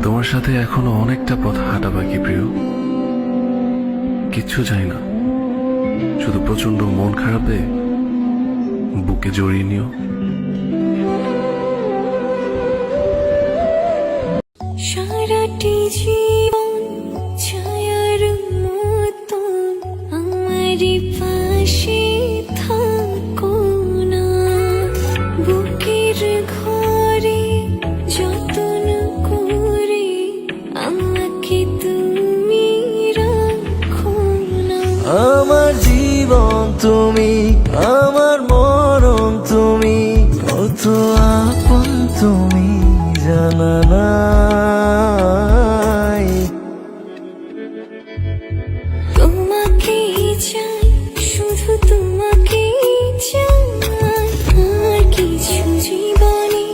তোমার সাথে এখনো অনেকটা পথ হাঁটা বাকি প্রিয়। কিচ্ছু চাই না, শুধু প্রচন্ড মন খারাপে বুকে জড়িয়ে নিও। সারাটি জীবন ছায়ার মতো আমারই পাশে থাকো না, বুকের ঘরে যতন করে আমাকে তুমি রাখো না। আমার জীবন তুমি, আমার মরণ তুমি, কত আপন তুমি জানা নাই। তোমাকে চাই, শুধু তোমাকে চাই, আর কিছু জীবনে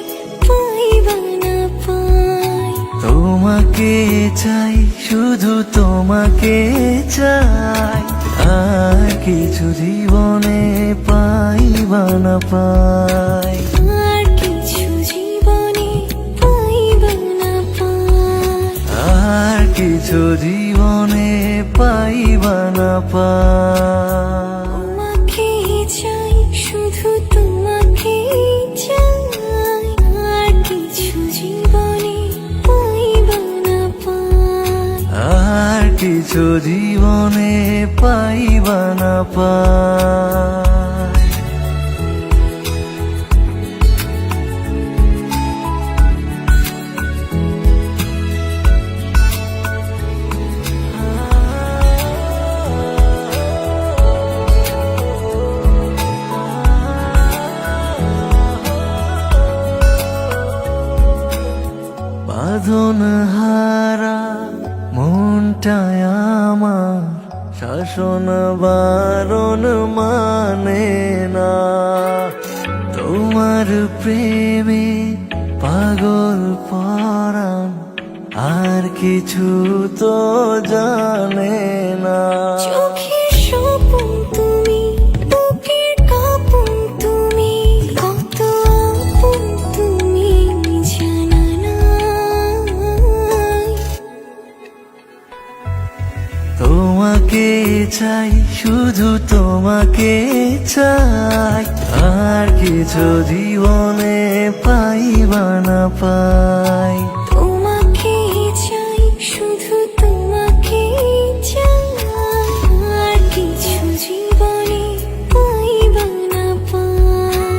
পাইবা না পাই। তোমাকে চাই, শুধু তোমাকে চাই, আর কিছু জীবনে পাইবা না পাই। আর কিছু জীবনে পাইবা না পাই। আর কিছু জীবনে পাইবা না পাই। তোমাকে চাই, শুধু তোমাকে চাই, আর কিছু জীবনে পাইবা না পাই। আর কিছু জীবনে পাইবা না পাই। বাঁধন হারা মনটায় আমার শাসন বারণ মানে না। তোমার প্রেমে পাগল পরাণ আর কিছু তো জানে না। চোখের স্বপন তুমি, বুকের কাঁপন তুমি, কত আপন তুমি জানা নাই। তোমাকে চাই, শুধু তোমাকে চাই, আর কিছু জীবনে পাইবা না পাই। তোমাকে চাই, শুধু তোমাকে চাই, আর কিছু জীবনে পাইবা না পাই।